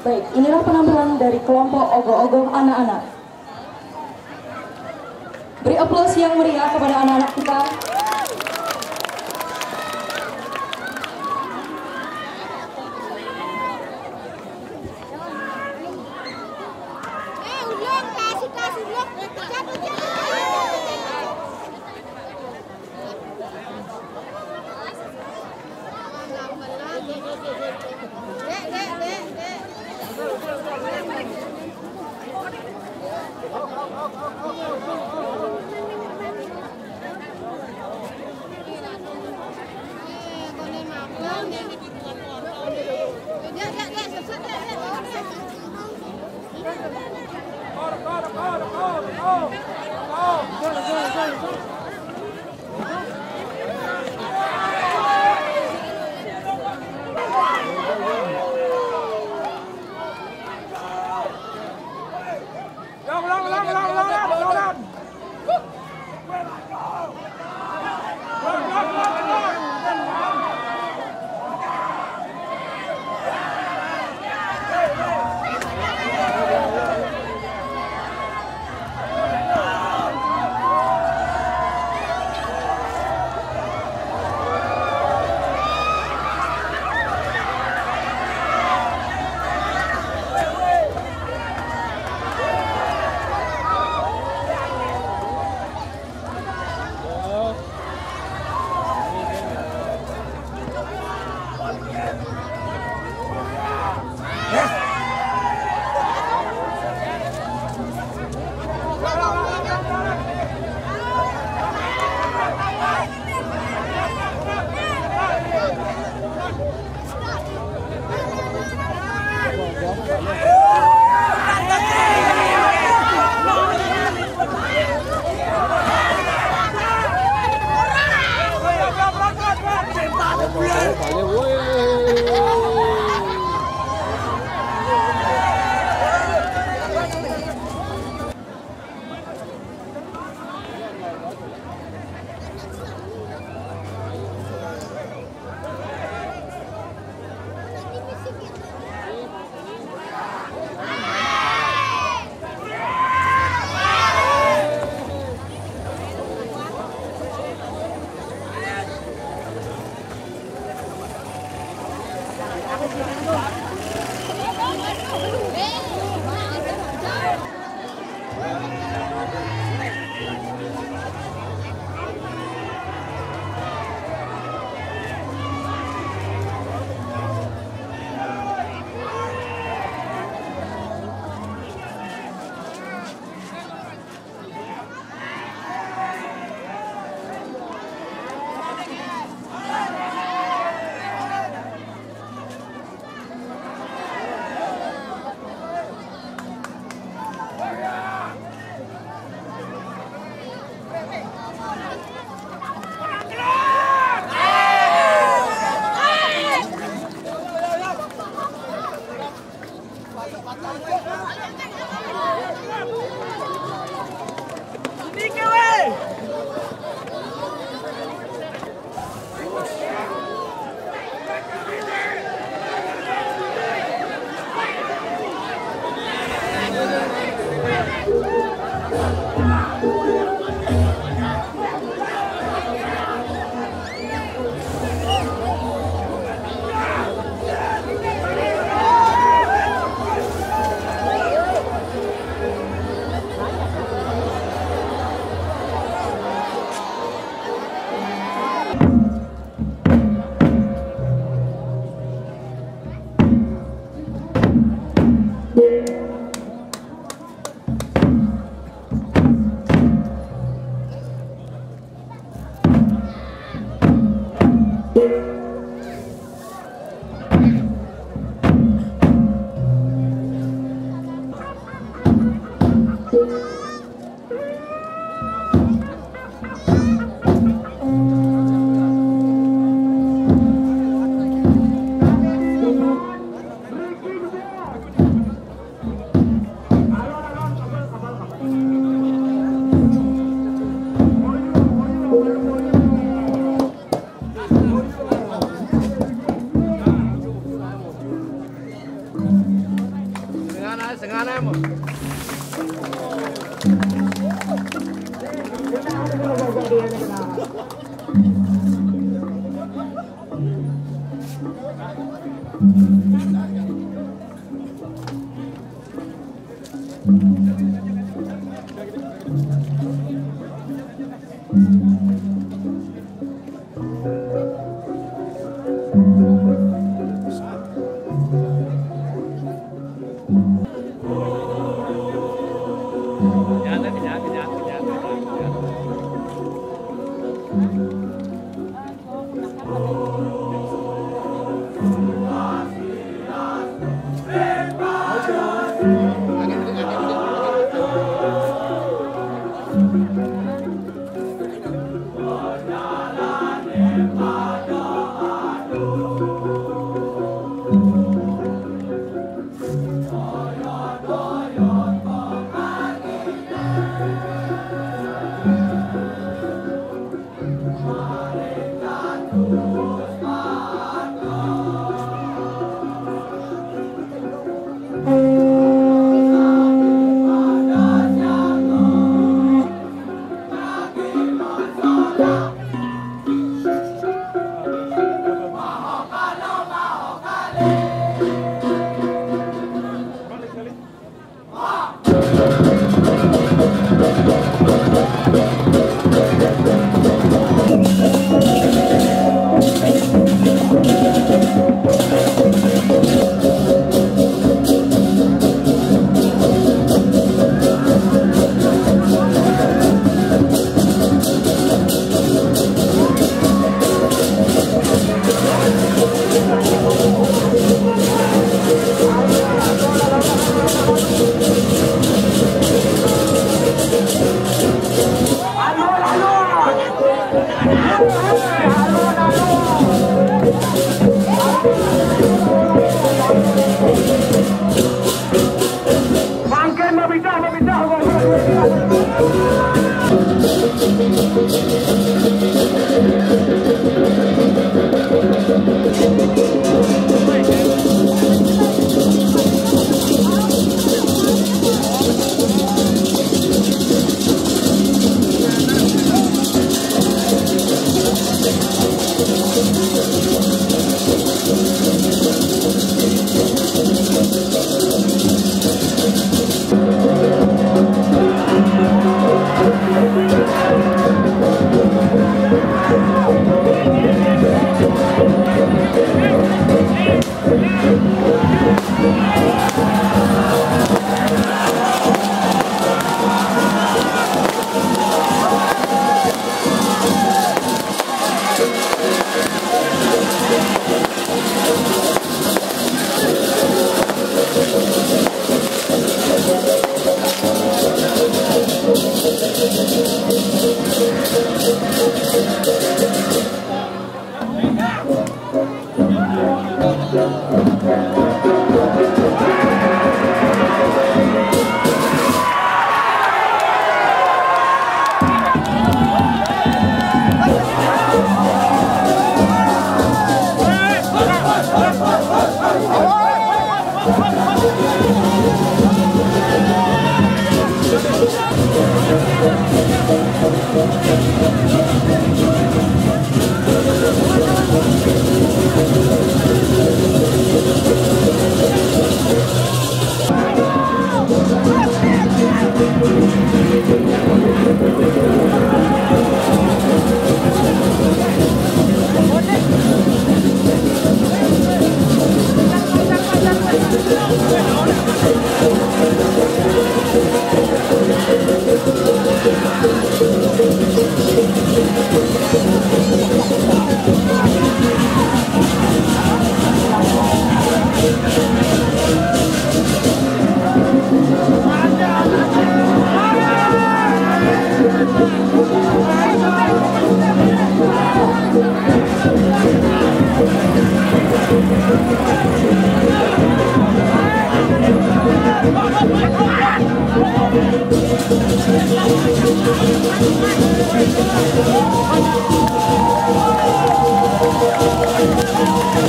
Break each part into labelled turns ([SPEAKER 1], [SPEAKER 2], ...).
[SPEAKER 1] Baik, inilah penampilan dari kelompok ogoh-ogoh anak-anak. Beri aplaus yang meriah kepada anak-anak kita.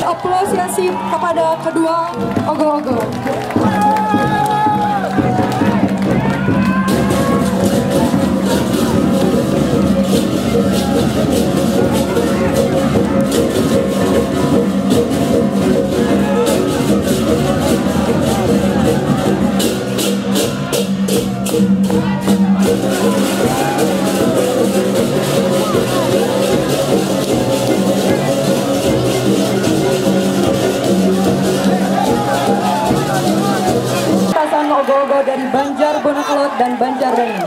[SPEAKER 1] Apresiasi kepada kedua ogo-ogo. ogo-ogo dari Banjar Bonakelot dan Banjar Dani.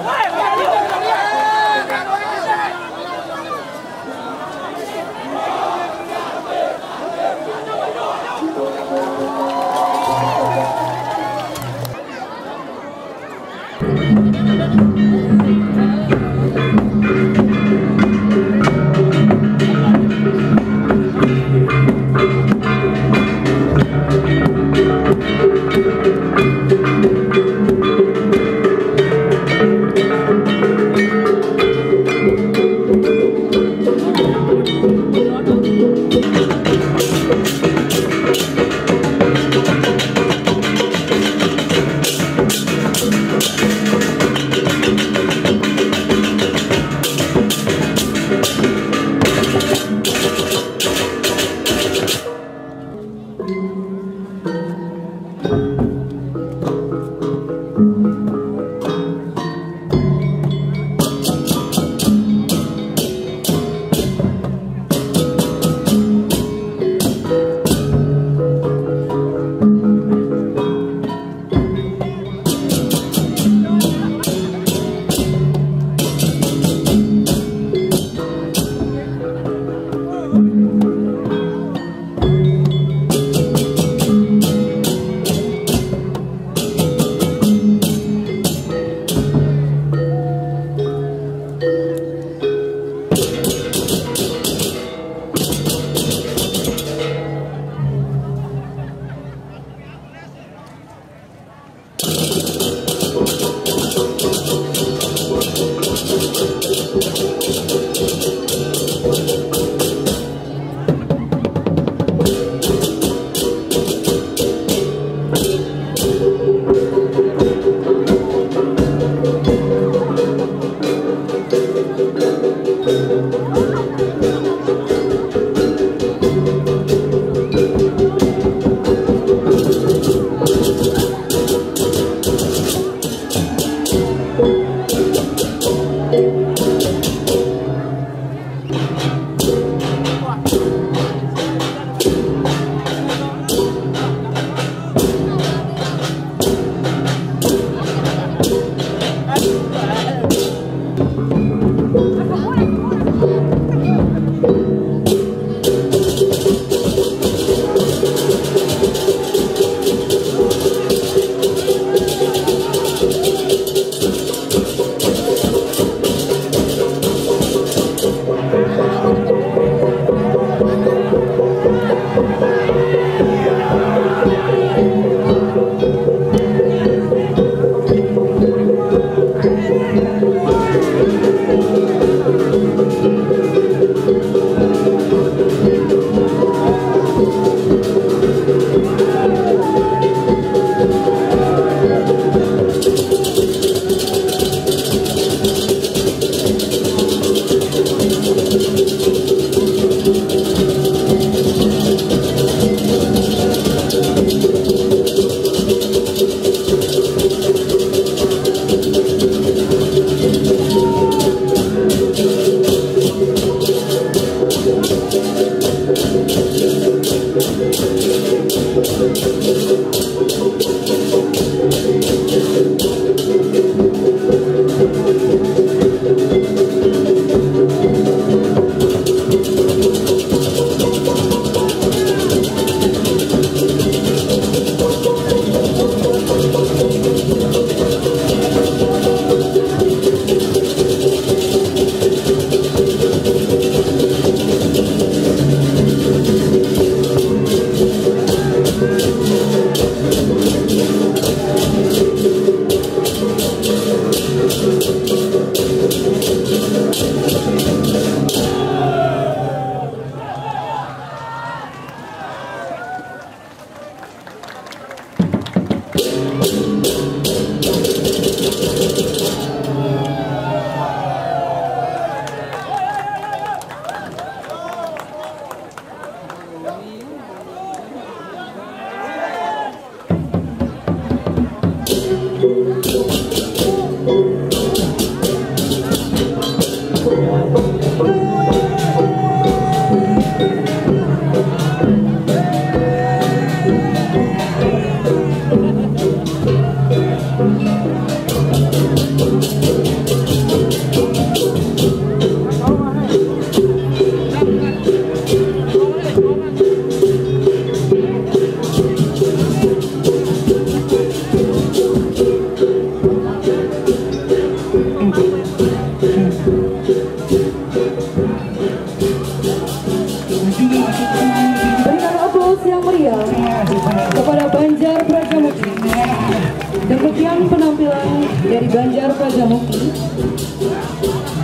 [SPEAKER 1] Demikian penampilan dari Banjar Prajamukti.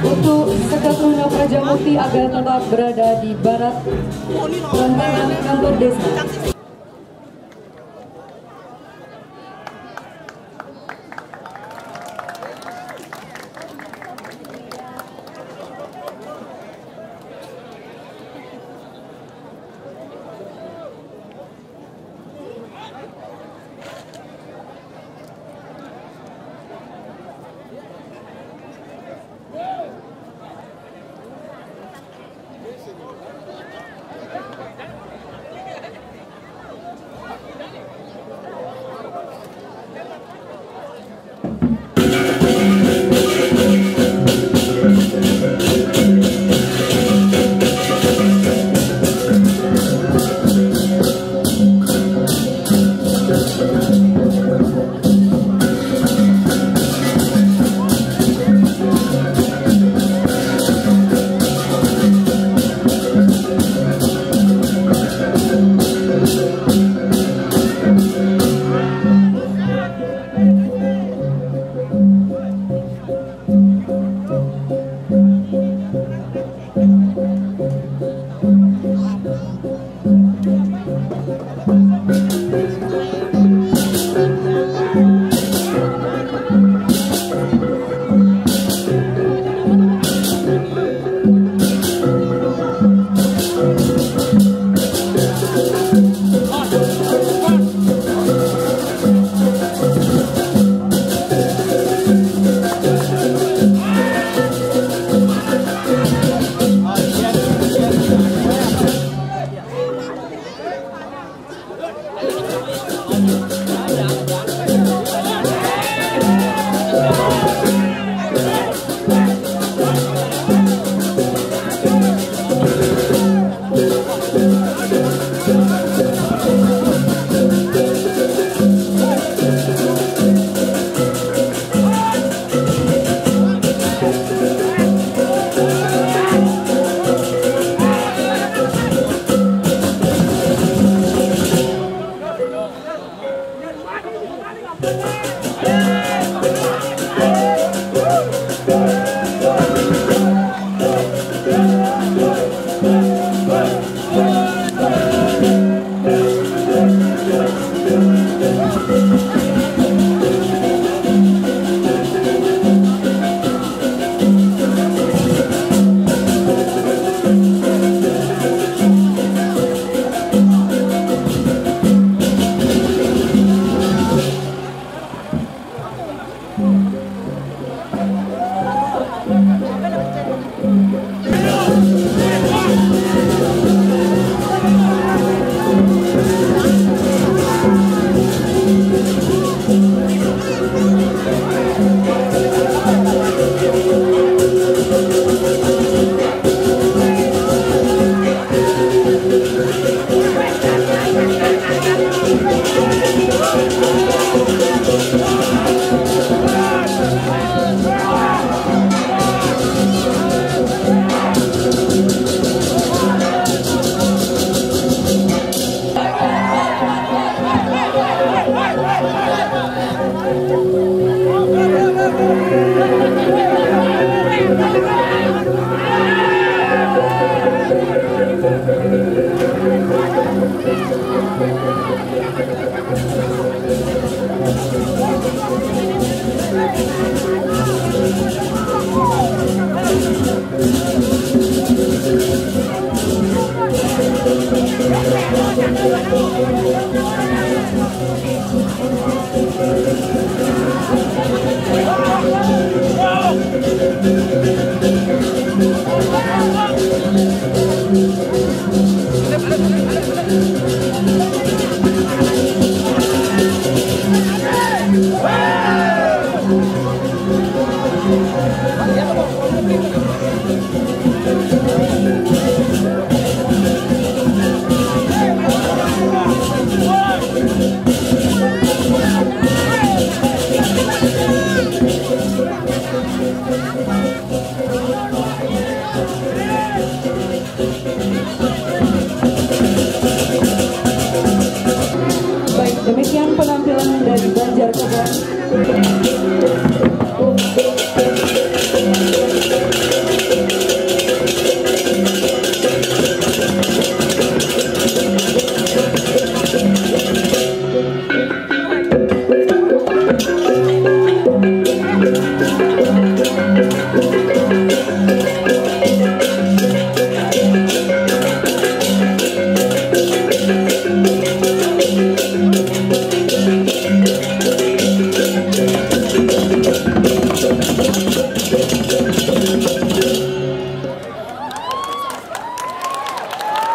[SPEAKER 1] Untuk Sekretaris Prajamukti agar tetap berada di barat rancangan kantor desa.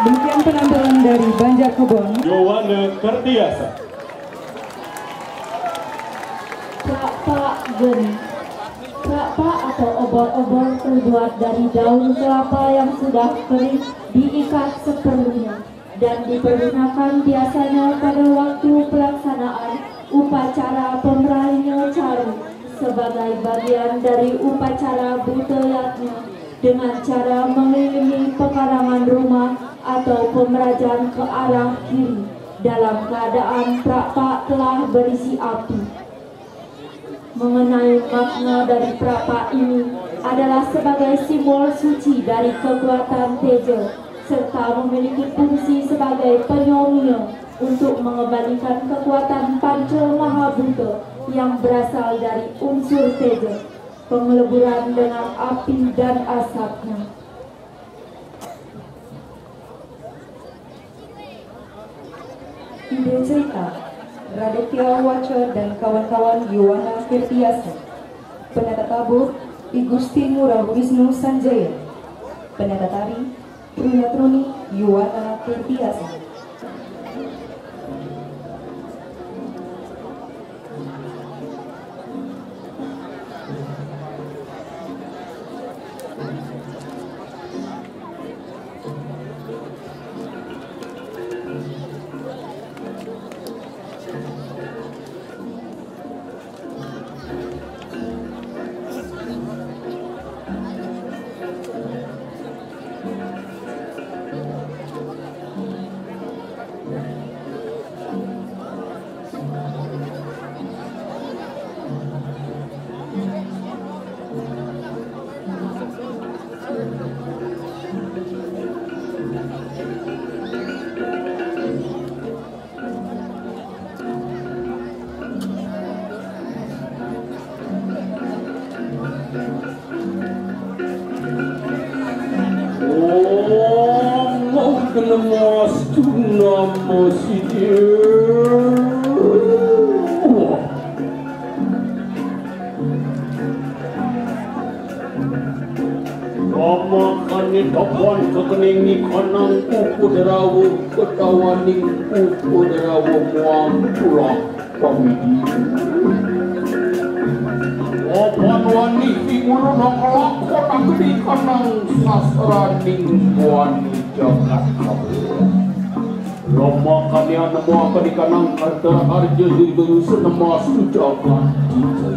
[SPEAKER 1] Demikian penampilan dari Banjarkebon.
[SPEAKER 2] Yowana Kartiasa.
[SPEAKER 3] Kelapa geni. Kelapa atau obor-obor terbuat dari daun kelapa yang sudah kering diikat seperlunya dan dipergunakan biasanya pada waktu pelaksanaan upacara pemerahan caru sebagai bagian dari upacara budayanya dengan cara mengelilingi pekarangan rumah atau pemerajan ke arah kiri dalam keadaan prapak telah berisi api. Mengenai makna dari prapak ini adalah sebagai simbol suci dari kekuatan teja serta memiliki fungsi sebagai penyomia untuk mengembalikan kekuatan panca mahabhuta yang berasal dari unsur teja, pengeleburan dengan api dan asapnya.
[SPEAKER 1] Ide cerita Raditya Waca dan kawan-kawan Yowana Kartiasa. Penata tabuh I Gusti Ngurah Wisnu Sanjaya. Penata tari Trunatruni Yowana Kartiasa.
[SPEAKER 2] Ramakannya kawan kekeningi kanang upuderawu ketawaning upuderawu muang pulang pamidi. Opan wani figura nongolak kota gede kanang sastraning wani jagat kabur. Ramakannya nemu akan di kanang karta arja diri senema sujagat kita.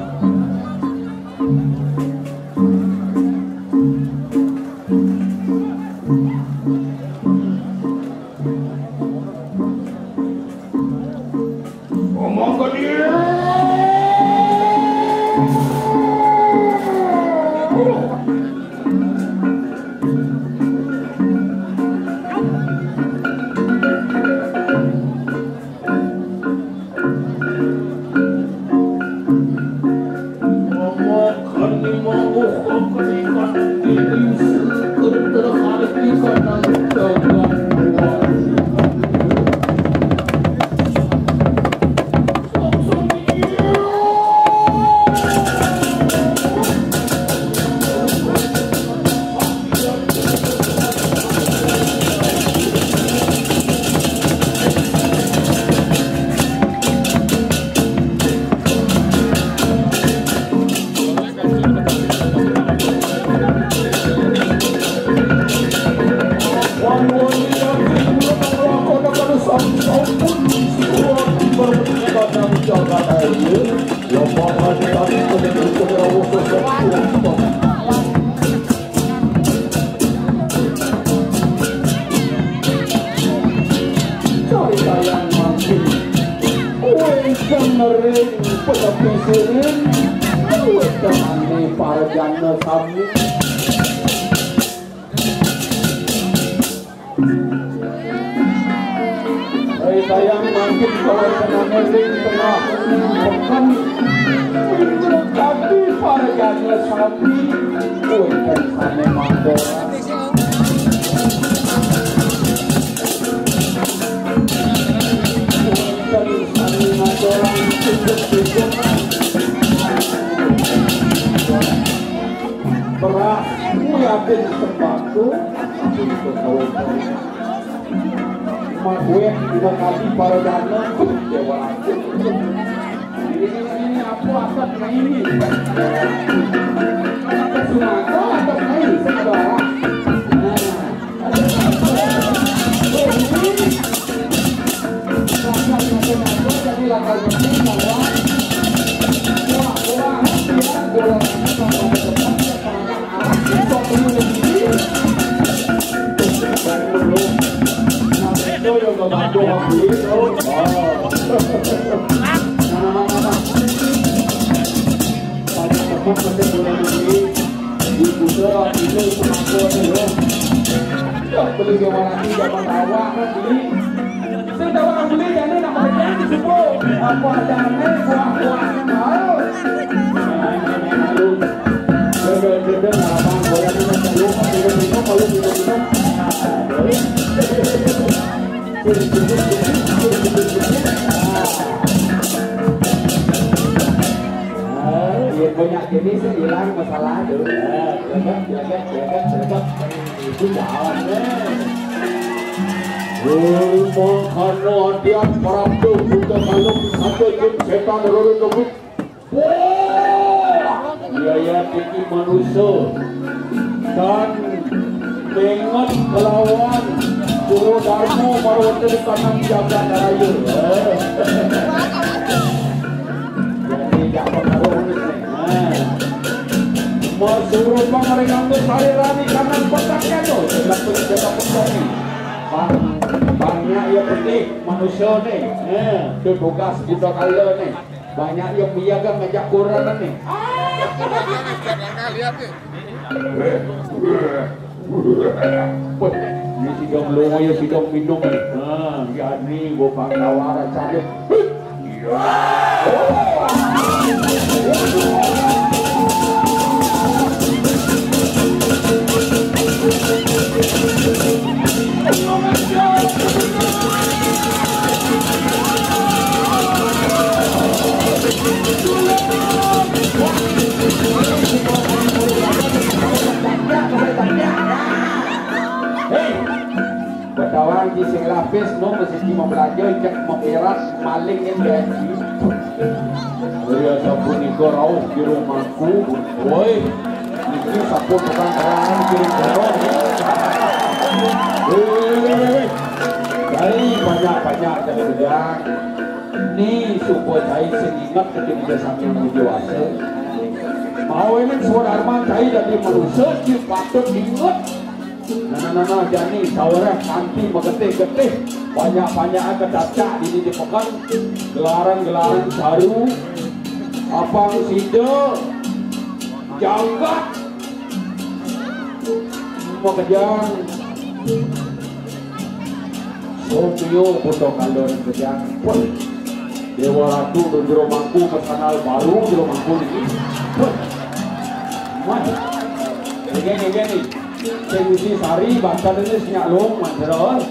[SPEAKER 2] Kirin temani para janda kami. Sayang makin kalau tengah ring tengah bukan tapi para janda kami. Kan sana mandor. Beras, yakin sembako, gue dua kali para dana, dewa aku. Ini apa asap ini? Sumatera atau ini saudara? Jadi langkah ini bahwa banyak jenis hilang masalah tuh. Itu jalan Mohana hadiah Prabdo Buddha Kalung Satu jin setan roro nubuk. Biaya tinggi manusia dan mengot kelawan Guru Dharma Marwati Kanang Jagat Raya. Jadi tak pengaruh ni. Suruh pengaringan sari rani kanan kotaknya tu. Lalu kita potong ni. Banyak yang penting manusia ni. Tu tugas kita kala ni. Banyak yang biaga ngajak Quran ni. Lihat ni. Ni sidang loya sidang minum ni. Ya ni gua pangkawara cari. Kawan di sing lapis no mesti mau belajar cek mengiras maling yang gaji. Dia sabun iko rauh di rumahku, woi, ini sabun bukan orang kirim dorong. Dari banyak jadi bejang. Ni supaya saya seingat ketika sampai yang dewasa. Mau ini suara arman saya jadi manusia, dia patut ingat. Nah, jadi saudara nanti mengetih-getih banyak kecacak di pekan gelaran baru apang sida jagat mau kejang Sofio foto kalon kejang Dewa Ratu dan Jeromangku personal baru Jeromangku ini gini Sengsi sari bahkan ini sinyak long mandaron,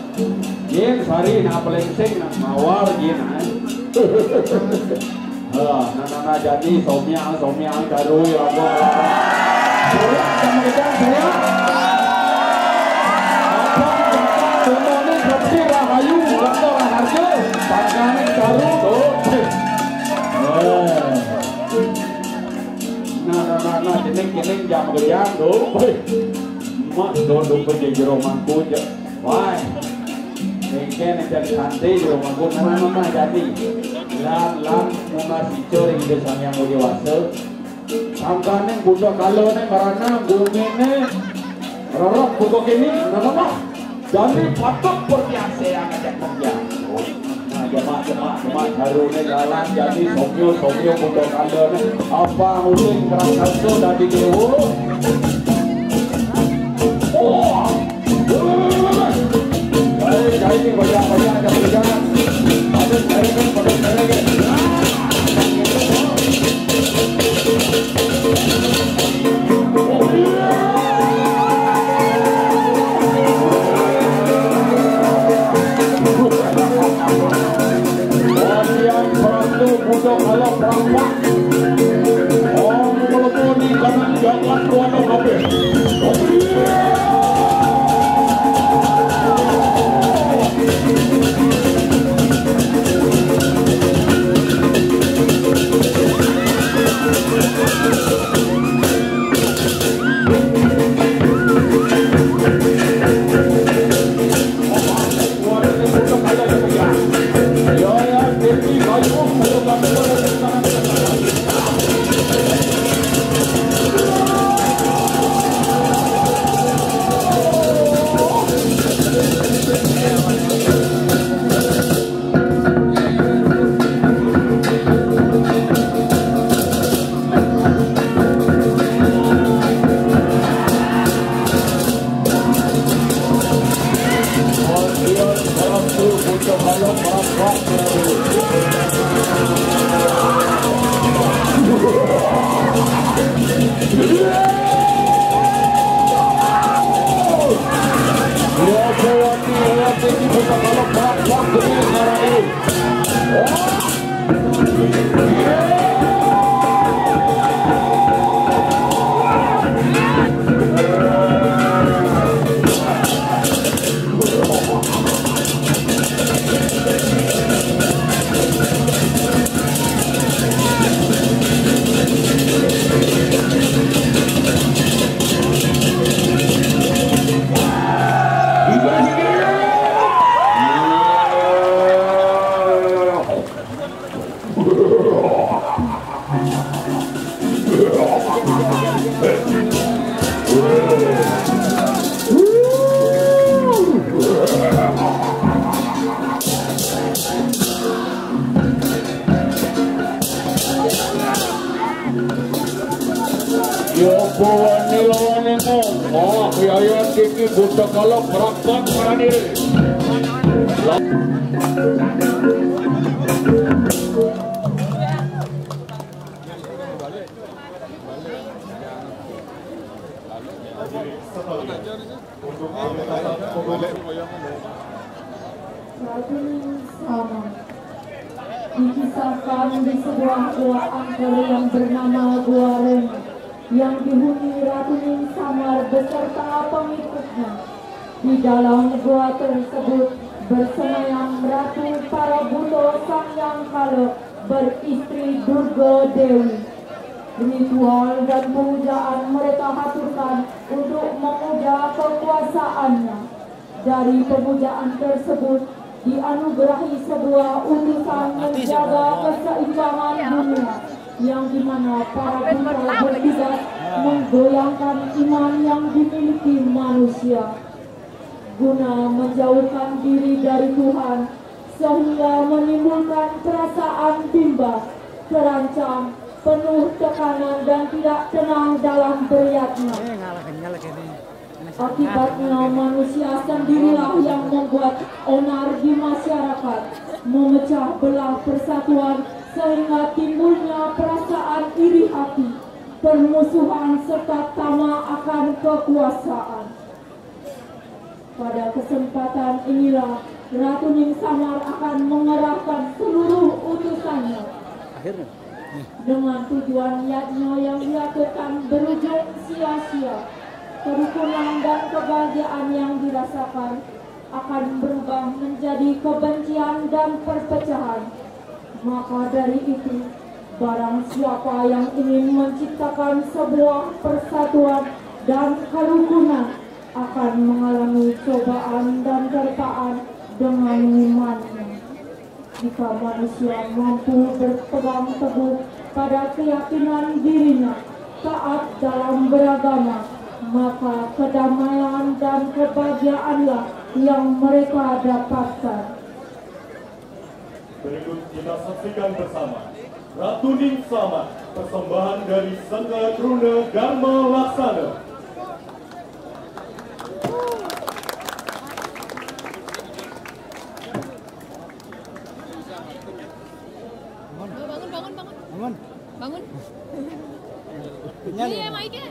[SPEAKER 2] yen sari na pelengseng na mawar yen nana jadi somya daru ya Allah. Kamu kita saya. Apa ini bersih rahayu, kantor harga, pakaian daru tuh. Nana jeneng jam geliang tuh. Mak duduk kerja di rumahku je. Wah, mungkin jadi santai di rumahku mana jadi. Lam muna sicor yang hidup sang yang dewasa. Sangkane budak kalau ni karena bumi ni rorok budak ini, nama. Jadi patut berbiasa yang ada kerja. Nah Jemaah harune jalan jadi somyo butuh kandel apa uling kerangkaso dari dewo. Oh, ini banyak ada berjalan. Pada saya. Budak kalau perempuan, kalau tu ni kanan jangan tuan apa. Budak kalau perempuan para diri.
[SPEAKER 3] Dikisahkan di sebuah gua angkara yang bernama Gua Ren, yang dihuni Ratu Ning Samar beserta pengikutnya. Di dalam gua tersebut bersemayam Ratu Parabuto Sang Yang Kala beristri Durga Dewi. Ritual dan pemujaan mereka haturkan untuk memuja kekuasaannya. Dari pemujaan tersebut dianugerahi sebuah utusan menjaga keseimbangan dunia, yang dimana para buta bertugas menggoyangkan iman yang dimiliki manusia guna menjauhkan diri dari Tuhan, sehingga menimbulkan perasaan bimbang, terancam, penuh tekanan dan tidak tenang dalam beriatnya. Akibatnya manusia sendirilah yang membuat onar di masyarakat, memecah belah persatuan sehingga timbulnya perasaan iri hati, permusuhan serta tamak akan kekuasaan. Pada kesempatan inilah Ratu Ning Samar akan mengerahkan seluruh utusannya dengan tujuan niatnya yang diaturkan berujung sia-sia. Kerukunan dan kebahagiaan yang dirasakan akan berubah menjadi kebencian dan perpecahan. Maka dari itu, barang siapa yang ingin menciptakan sebuah persatuan dan kerukunan akan mengalami cobaan dan terpaan dengan imannya. Jika manusia mampu berpegang teguh pada keyakinan dirinya, taat dalam beragama, maka kedamaian dan kebahagiaanlah yang mereka dapatkan.
[SPEAKER 4] Berikut kita saksikan bersama Ratu Ning Slamet, persembahan dari Sangga Truna Dharma Laksana.
[SPEAKER 5] Bangun. Iya, mic-nya.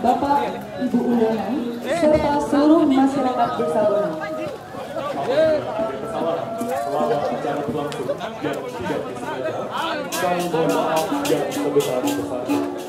[SPEAKER 1] Bapak, Ibu undangan, serta seluruh masyarakat Desa Bonang.
[SPEAKER 4] Selama acara berlangsung dan tidak disengaja, kami mohon maaf yang sebesar-besarnya.